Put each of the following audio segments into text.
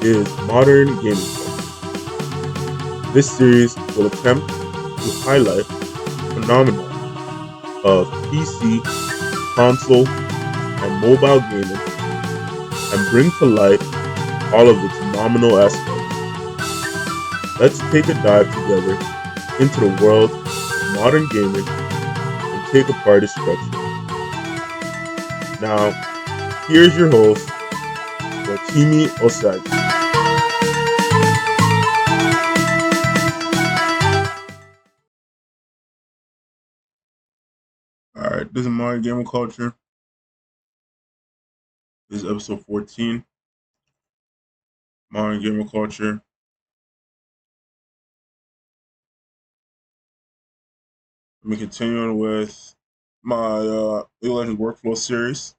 is modern gaming culture. This series will attempt to highlight the phenomenon of PC, console, and mobile gaming and bring to light all of its phenomenal aspects. Let's take a dive together into the world of modern gaming and take apart its structure. Now, here's your host, Rotimi Osagi. All right, this is modern gaming culture. This is episode 14. Modern gaming culture. Let me continue on with my League of Legends workflow series.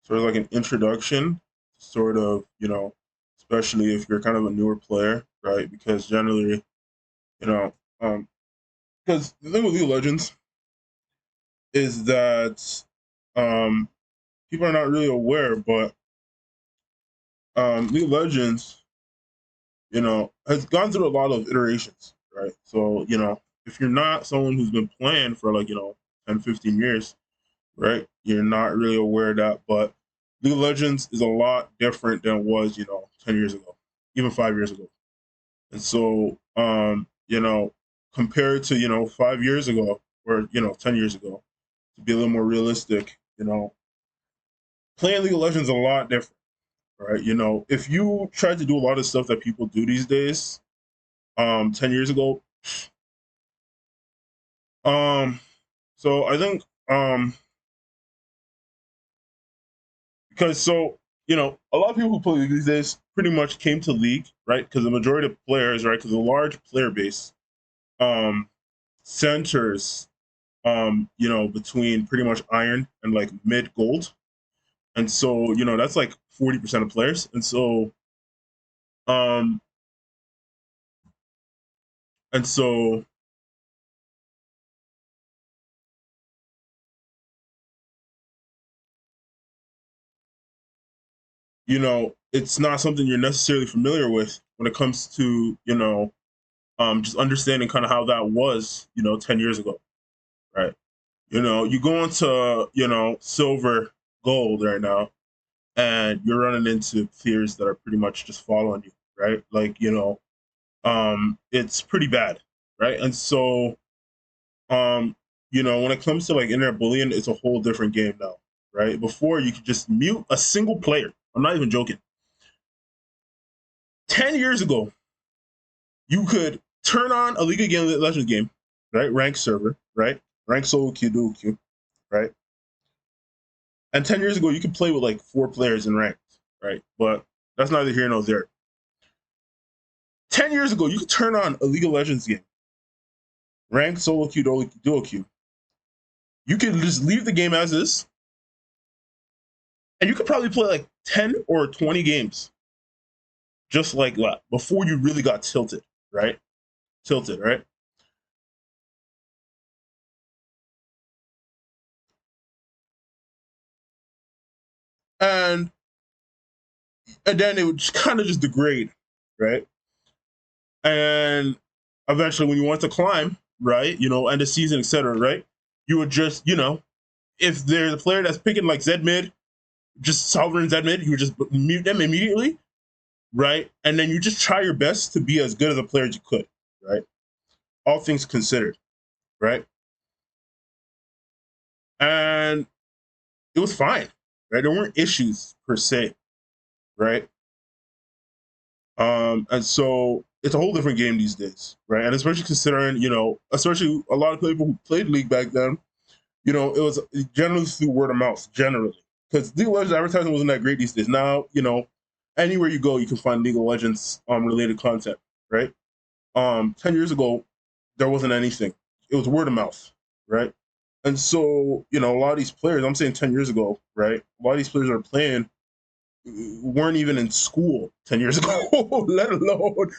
Sort of like an introduction, sort of, especially if you're kind of a newer player, right? Because generally, you know, because the thing with League of Legends is that um, people are not really aware, but League of Legends, has gone through a lot of iterations, right? So, if you're not someone who's been playing for like, 10, 15 years, right? You're not really aware of that, but League of Legends is a lot different than it was, 10 years ago, even 5 years ago. And so, compared to, 5 years ago or, 10 years ago, to be a little more realistic, playing League of Legends is a lot different, right? If you try to do a lot of stuff that people do these days, 10 years ago, um, so I think, because a lot of people who play League these days pretty much came to League, right? Because the majority of players, right, because a large player base, um, centers, between pretty much iron and like mid gold, and so that's like 40% of players, and so, um, and so, it's not something you're necessarily familiar with when it comes to just understanding kind of how that was 10 years ago, right? You go into silver, gold right now, and you're running into peers that are pretty much just following you, right? Like, it's pretty bad, right? And so, when it comes to like internet bullying, it's a whole different game now, right? Before you could just mute a single player. I'm not even joking. 10 years ago, you could turn on a League of Legends game, right? Ranked server, right? Ranked solo queue, dual queue, right? And 10 years ago, you could play with like 4 players in ranked, right? But that's neither here nor there. 10 years ago, you could turn on a League of Legends game, ranked solo queue, dual queue. You could just leave the game as is, and you could probably play like 10 or 20 games just like that before you really got tilted, right? Tilted, right? And then it would kind of just degrade, right? And eventually, when you want to climb, right, end of season, etc., right, you would just, if there's a player that's picking like Z mid, just sovereign Z mid, you would just mute them immediately, right? And then you just try your best to be as good as a player as you could, right? All things considered, right? And it was fine, right? There weren't issues per se, right? And so it's a whole different game these days, right? And especially considering, especially a lot of people who played League back then, it was generally through word of mouth, generally. Because League of Legends advertising wasn't that great these days. Now, anywhere you go, you can find League of Legends related content, right? 10 years ago, there wasn't anything. It was word of mouth, right? And so, a lot of these players, I'm saying 10 years ago, right? A lot of these players that are playing weren't even in school 10 years ago, let alone,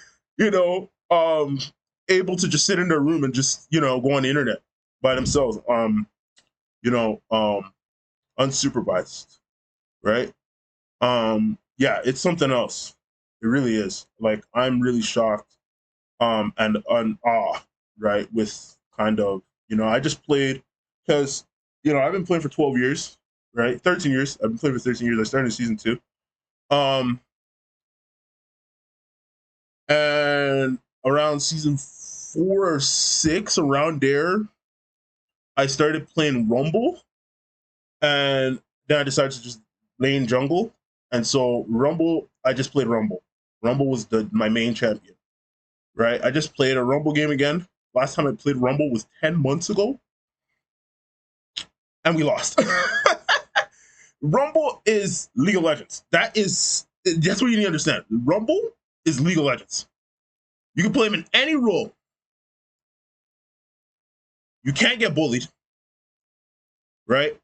able to just sit in their room and just, go on the internet by themselves, you know, um, unsupervised, right? Yeah, it's something else. It really is. Like I'm really shocked and on awe, right? With kind of, I just played because, I've been playing for 12 years, right? 13 years. I've been playing for 13 years. I started in season two. Um, and around season 4 or 6, around there, I started playing Rumble, and then I decided to just lane jungle. And so Rumble, I just played Rumble. Rumble was my main champion, right? I just played a Rumble game again. Last time I played Rumble was 10 months ago, and we lost. Rumble is League of Legends. That's what you need to understand. Rumble is League of Legends. You can play him in any role. You can't get bullied, right?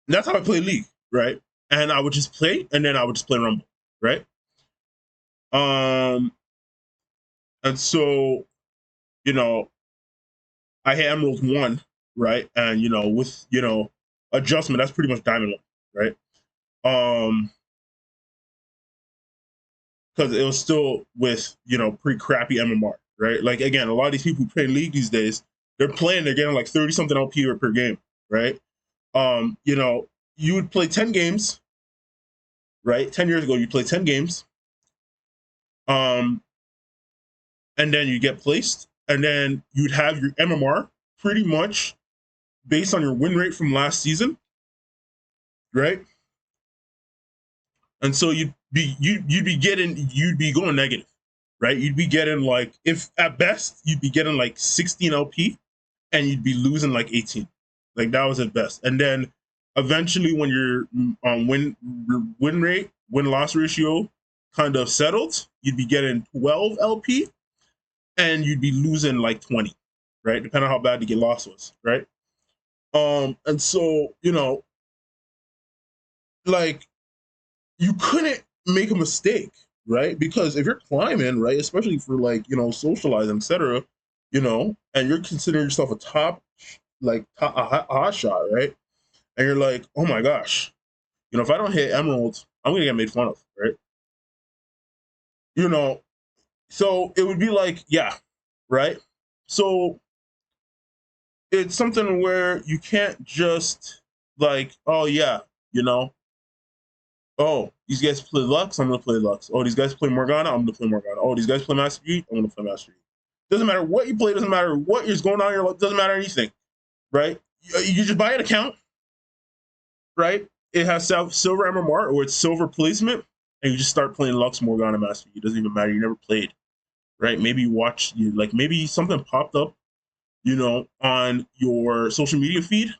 That's how I play League, right? And I would just play, and then I would just play Rumble, right? Um, and so, you know, I had Emerald 1, right? And with adjustment, that's pretty much Diamond 1, right? Because it was still with pretty crappy MMR, right? Like again, a lot of these people who play League these days, they're getting like 30 something LP per game, right? You would play 10 games, right? 10 years ago, you play 10 games, um, and then you get placed, and then you'd have your MMR pretty much based on your win rate from last season, right? And so you'd be going negative, right? You'd be getting like, if at best you'd be getting like 16 LP, and you'd be losing like 18. Like that was at best. And then eventually, when your win rate, win loss ratio kind of settled, you'd be getting 12 LP, and you'd be losing like 20, right? Depending on how bad the get loss was, right? And so like you couldn't make a mistake, right? Because if you're climbing, right, especially for like socializing, etc., and you're considering yourself a top, a hot shot, right? And you're like, oh my gosh, if I don't hit Emerald, I'm gonna get made fun of, right? You know, so it would be like, yeah, right. So it's something where you can't just like, oh yeah, you know, oh, these guys play Lux, I'm gonna play Lux. Oh, these guys play Morgana, I'm gonna play Morgana. Oh, these guys play Master Yi, I'm gonna play Master Yi. Doesn't matter what you play, doesn't matter what is going on in your life, doesn't matter anything, right? You just buy an account, right? It has silver MMR or it's silver placement, and you just start playing Lux, Morgana, Master Yi. It doesn't even matter. You never played, right? Maybe you watched, like maybe something popped up, on your social media feed,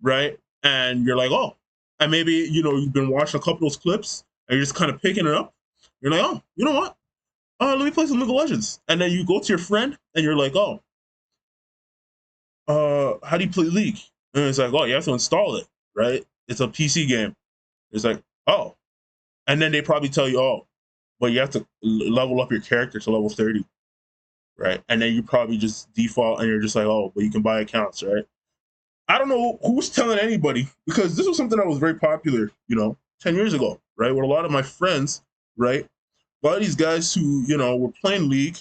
right? And you're like, oh, and maybe you've been watching a couple of those clips, and you're just kind of picking it up. You're like, oh, you know what? Let me play some League of Legends. And then you go to your friend, and you're like, oh, how do you play League? And it's like, oh, you have to install it, right? It's a PC game. It's like, oh, and then they probably tell you, oh, but you have to level up your character to level 30, right? And then you probably just default, and you're just like, oh, but you can buy accounts, right? I don't know who's telling anybody, because this was something that was very popular, 10 years ago, right? With a lot of my friends, right? A lot of these guys who, were playing League,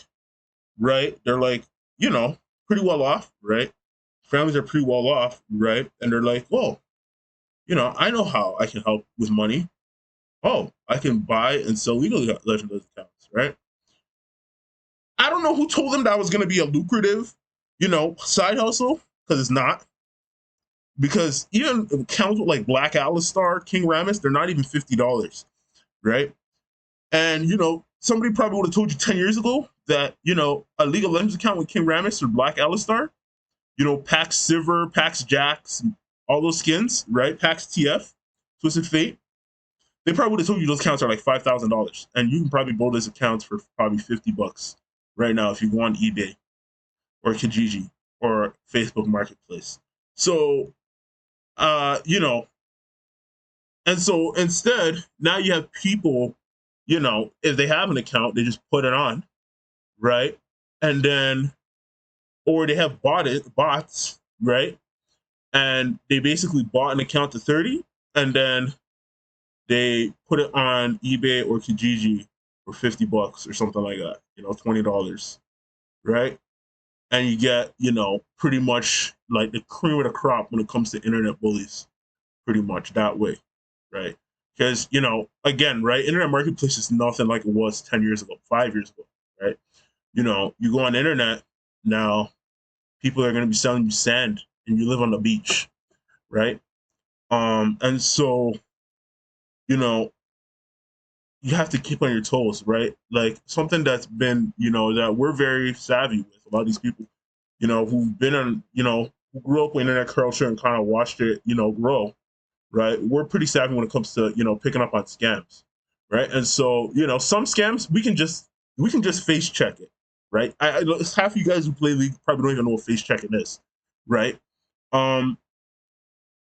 right? They're like, pretty well off, right? Families are pretty well off, right? And they're like, well, I know how I can help with money. Oh, I can buy and sell League of Legends accounts, right? I don't know who told them that was going to be a lucrative, side hustle, because it's not. Because even accounts with like Black Alistar, King Rammus, they're not even $50, right? And somebody probably would have told you 10 years ago that a League of Legends account with King Rammus or Black Alistar, Pax Sivir, Pax Jax, all those skins, right? Pax TF, Twisted Fate. They probably would have told you those accounts are like $5,000, and you can probably buy those accounts for probably $50 right now if you go on eBay or Kijiji or Facebook Marketplace. So, and so instead, now you have people, if they have an account, they just put it on, right? And then, or they have bots, right? And they basically bought an account to 30, and then they put it on eBay or Kijiji for $50 or something like that, $20, right? And you get, pretty much like the cream of the crop when it comes to internet bullies, pretty much that way, right? Because, again, right, internet marketplace is nothing like it was 10 years ago, 5 years ago, right? You go on the internet now, people are going to be selling you sand and you live on the beach, right? And so, you know, you have to keep on your toes, right? Like something that's been, that we're very savvy with. A lot of these people, who've been on, who grew up with internet culture and kind of watched it, grow, right? We're pretty savvy when it comes to, picking up on scams, right? And so, some scams we can just face check it, right? Half of you guys who play League probably don't even know what face checking is, right? Um,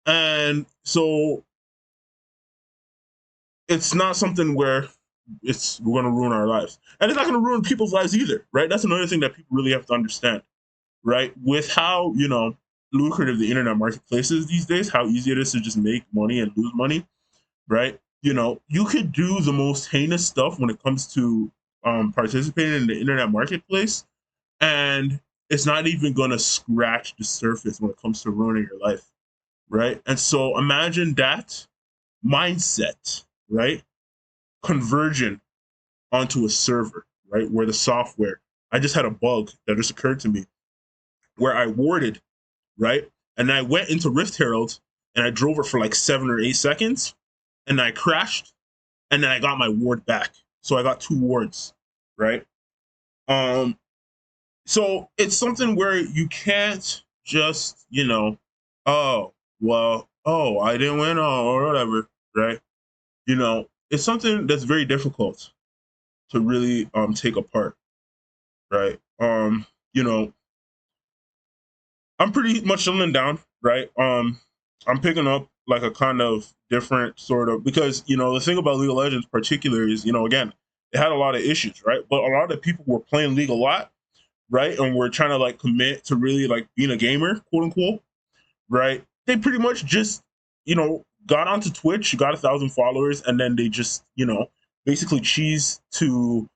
and so it's not something where we're going to ruin our lives, and it's not going to ruin people's lives either, right? That's another thing that people really have to understand, right? With how lucrative the internet marketplace is these days, how easy it is to just make money and lose money, right? You could do the most heinous stuff when it comes to participating in the internet marketplace, and it's not even going to scratch the surface when it comes to ruining your life, right? And so imagine that mindset, right? Conversion onto a server, right? Where the software, I just had a bug that just occurred to me where I warded, right? And I went into Rift Herald and I drove it for like 7 or 8 seconds and I crashed and then I got my ward back. So I got 2 wards, right? Um, so it's something where you can't just, oh, well, oh, I didn't win or whatever, right? It's something that's very difficult to really take apart, right? You know, I'm pretty much settling down, right? I'm picking up like a kind of different sort of because the thing about League of Legends particular is again it had a lot of issues, right? But a lot of people were playing League a lot, right? And we're trying to like commit to really like being a gamer, quote unquote, right? They pretty much just got onto Twitch, got 1,000 followers, and then they just basically cheese to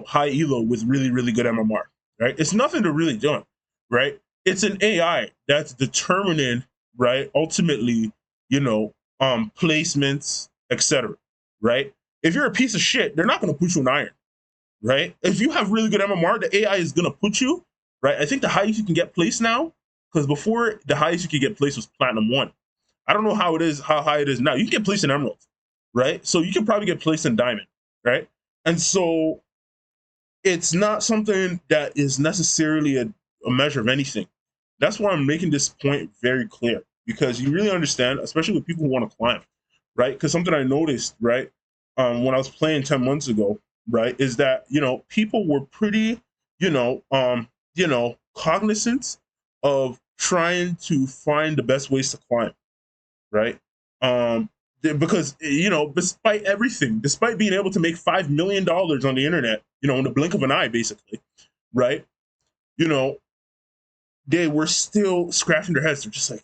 high elo with really really good MMR, right? It's nothing to really do, right? It's an AI that's determining, right? Ultimately, placements, etc. Right? If you're a piece of shit, they're not going to put you in iron, right? If you have really good MMR, the AI is going to put you, right? I think the highest you can get placed now, because before the highest you could get placed was Platinum 1. I don't know how high it is now. You can get placed in Emerald, right? So you can probably get placed in Diamond, right? And so it's not something that is necessarily a measure of anything. That's why I'm making this point very clear because you really understand, especially with people who want to climb, right? Because something I noticed, right, when I was playing 10 months ago, right, is that people were pretty, cognizant of trying to find the best ways to climb, right? Because despite everything, despite being able to make $5 million on the internet, in the blink of an eye, basically, right? You know, they were still scratching their heads. They're just like,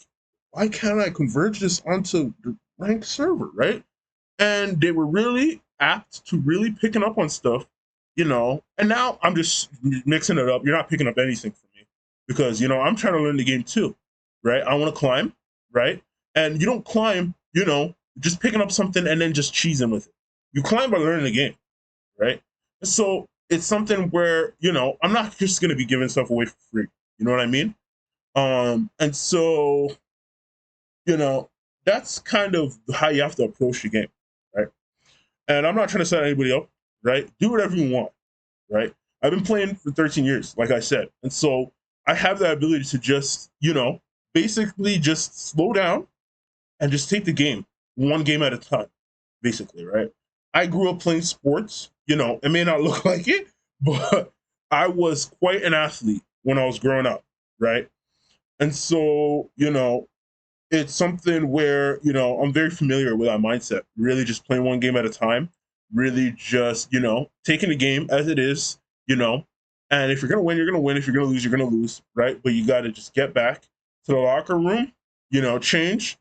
why can't I converge this onto the ranked server, right? And they were really apt to really picking up on stuff, And now I'm just mixing it up. You're not picking up anything from me because I'm trying to learn the game too, right? I want to climb, right? And you don't climb, just picking up something and then just cheesing with it. You climb by learning the game, right? So it's something where I'm not just gonna be giving stuff away for free. You know what I mean? And so you know that's kind of how you have to approach the game, right? And I'm not trying to set anybody up, right? Do whatever you want, right? I've been playing for 13 years, like I said, and so I have the ability to just basically just slow down and just take the game one game at a time, basically, right? I grew up playing sports. It may not look like it, but I was quite an athlete when I was growing up, right? And so, it's something where, I'm very familiar with that mindset, really just playing one game at a time, really just, taking the game as it is, and if you're going to win, you're going to win. If you're going to lose, you're going to lose, right? But you got to just get back to the locker room, change,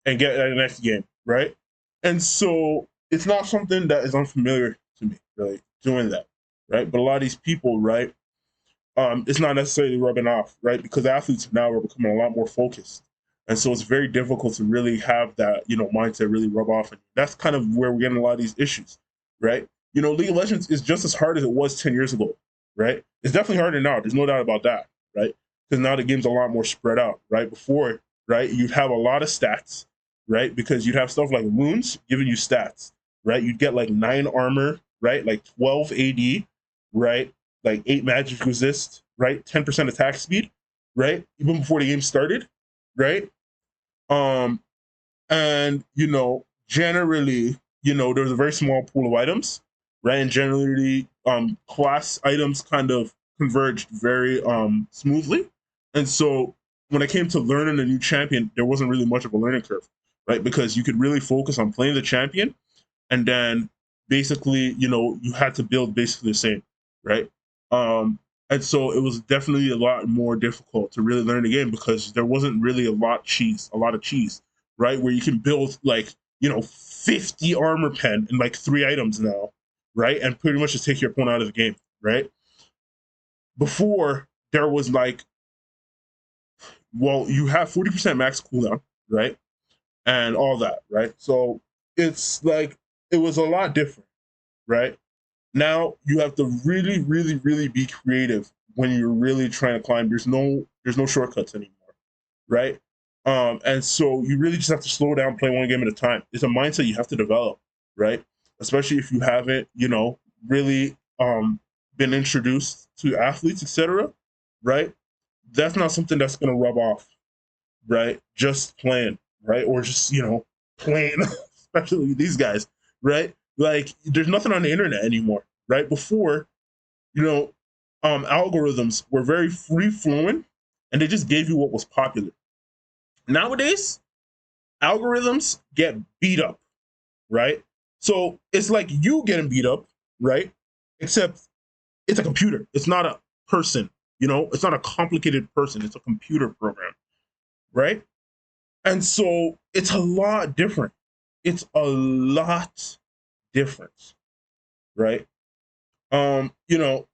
and get the next game, right? And so it's not something that is unfamiliar to me, really, doing that, right? But a lot of these people, right, it's not necessarily rubbing off, right? Because athletes now are becoming a lot more focused. And so it's very difficult to really have that, mindset really rub off. And that's kind of where we're getting a lot of these issues, right? League of Legends is just as hard as it was 10 years ago, right? It's definitely harder now. There's no doubt about that, right? Because now the game's a lot more spread out, right? Before, right, you'd have a lot of stats, right? Because you'd have stuff like runes giving you stats, right? You'd get like 9 armor, right? Like 12 AD, right? Like 8 magic resist, right? 10% attack speed, right? Even before the game started, right? Um, and generally, there's a very small pool of items, right? And generally, class items kind of converged very smoothly. And so when it came to learning a new champion, there wasn't really much of a learning curve, right? Because you could really focus on playing the champion, and then basically, you had to build basically the same, right? Um, and so it was definitely a lot more difficult to really learn the game because there wasn't really a lot of cheese, right? Where you can build like 50 armor pen and like 3 items now, right? And pretty much just take your opponent out of the game, right? Before there was like, well, you have 40% max cooldown, right? And all that, right? So it's like it was a lot different, right? Now you have to really, really, really be creative when you're really trying to climb. There's no shortcuts anymore, right? And so you really just have to slow down, play one game at a time. It's a mindset you have to develop, right? Especially if you haven't, really been introduced to athletes, etc. Right? That's not something that's gonna rub off, right? Just playing, right? Or just, playing, especially these guys, right? Like there's nothing on the internet anymore, right? Before, you know, algorithms were very free flowing and they just gave you what was popular. Nowadays, algorithms get beat up, right? So it's like you getting beat up, right? Except it's a computer. It's not a person, it's not a complicated person. It's a computer program, right? And so it's a lot different. It's a lot different, right? You know,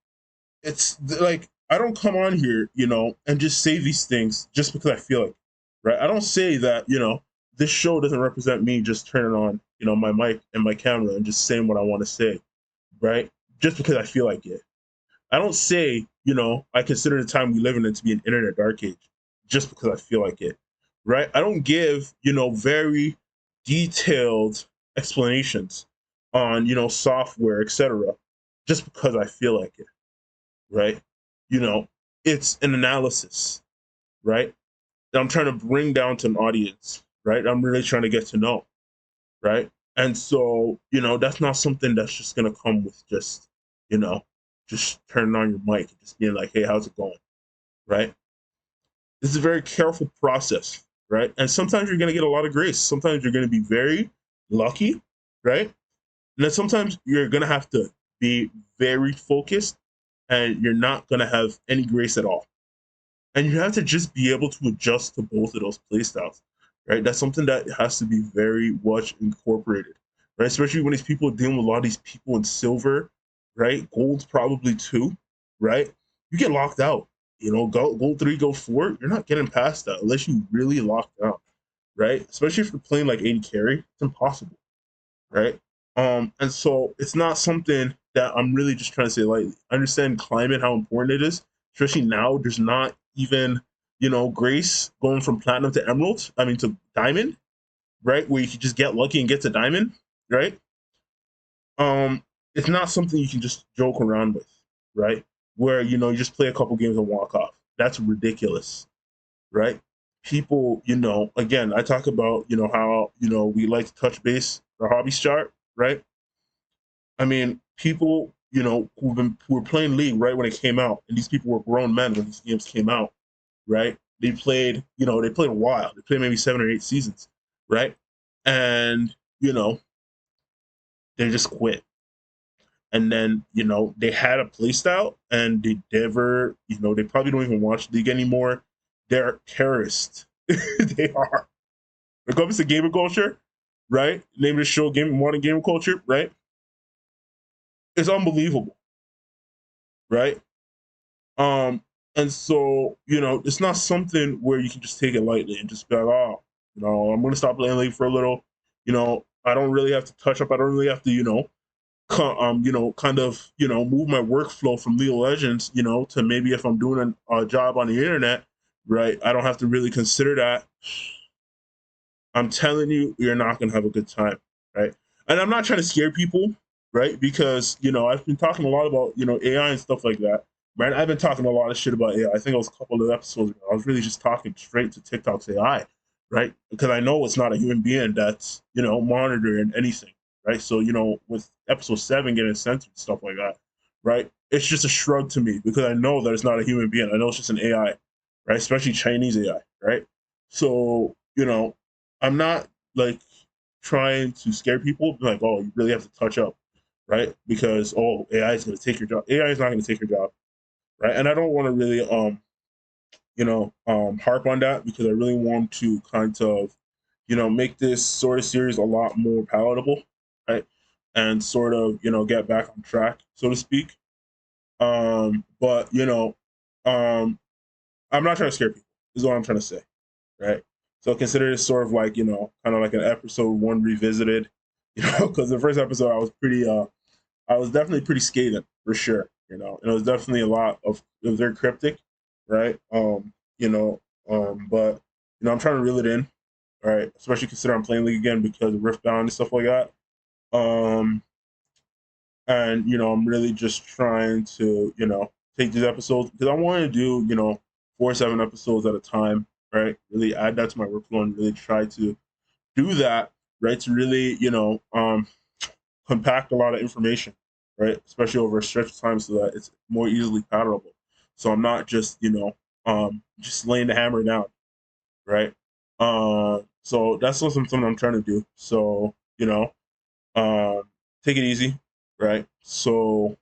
it's like I don't come on here, and just say these things just because I feel like, right? I don't say that, this show doesn't represent me just turning on, my mic and my camera and just saying what I want to say, right? Just because I feel like it. I don't say, I consider the time we live in to be an internet dark age just because I feel like it, right? I don't give, very detailed explanations on, software, etc., just because I feel like it, right? You know, it's an analysis, right? That I'm trying to bring down to an audience, right? I'm really trying to get to know, right? And so, that's not something that's just gonna come with just, you know, just turning on your mic and just being like, hey, how's it going? Right? This is a very careful process, right? And sometimes you're gonna get a lot of grace. Sometimes you're gonna be very lucky, right? And then sometimes you're gonna have to be very focused and you're not gonna have any grace at all. And you have to just be able to adjust to both of those play styles, right? That's something that has to be very much incorporated, right? Especially when these people are dealing with a lot of these people in silver, right? Gold's probably too, right? You get locked out. Gold 3, gold 4, you're not getting past that unless you really lock down, right? Especially if you're playing like AD carry, it's impossible, right? And so it's not something that I'm really just trying to say lightly. I understand climate, how important it is, especially now. There's not even, grace going from platinum to emerald. I mean to diamond, right? Where you can just get lucky and get to diamond, right? Um, it's not something you can just joke around with, right? Where you just play a couple games and walk off. That's ridiculous, right? People, again, I talk about, how, we like to touch base our hobby chart, right? I mean, people, who were playing League right when it came out, and these people were grown men when these games came out, right? They played a while. They played maybe 7 or 8 seasons, right? And, they just quit. And then, they had a play style and they never, they probably don't even watch League anymore. They're terrorists. They are. When it comes to gamer culture, right? Name of the show, Game Modern Game Culture, right? It's unbelievable, right? Um, and so, it's not something where you can just take it lightly and just be like, oh, I'm gonna stop playing League for a little. I don't really have to touch up. I don't really have to, kind of, move my workflow from League of Legends, to maybe if I'm doing a job on the internet, right? I don't have to really consider that. I'm telling you, you're not gonna have a good time, right? And I'm not trying to scare people, right? Because I've been talking a lot about AI and stuff like that, right? I've been talking a lot of shit about AI. I think it was a couple of episodes ago. I was really just talking straight to TikTok's AI, right? Because I know it's not a human being that's monitoring anything, right? So with episode 7 getting censored and stuff like that, right? It's just a shrug to me because I know that it's not a human being. I know it's just an AI, right? Especially Chinese AI, right? So I'm not like trying to scare people, like, oh, you really have to touch up, right? Because AI is going to take your job. AI is not going to take your job, right? And I don't want to really harp on that because I really want to kind of make this sort of series a lot more palatable, right? And sort of get back on track, so to speak. But I'm not trying to scare people. Is what I'm trying to say, right? So consider this sort of like kind of like an episode 1 revisited, because the first episode I was definitely pretty scathing for sure, and it was definitely it was very cryptic, right? But I'm trying to reel it in, right? Especially consider I'm playing League again because of Riftbound and stuff like that. Um, and I'm really just trying to take these episodes because I want to do 4 or 7 episodes at a time, right? Really add that to my workflow and really try to do that, right? To really compact a lot of information, right? Especially over a stretch of time so that it's more easily palatable. So I'm not just just laying the hammer down, right? So that's also something I'm trying to do. So um, take it easy, right? So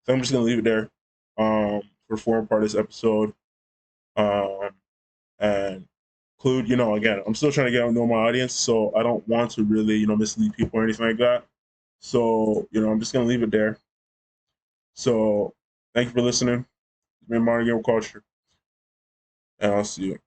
I'm just gonna leave it there for form part of this episode. Um, and include, again, I'm still trying to get to know my audience, so I don't want to really, mislead people or anything like that. So, I'm just gonna leave it there. So thank you for listening. It's been Modern Game Culture, and I'll see you.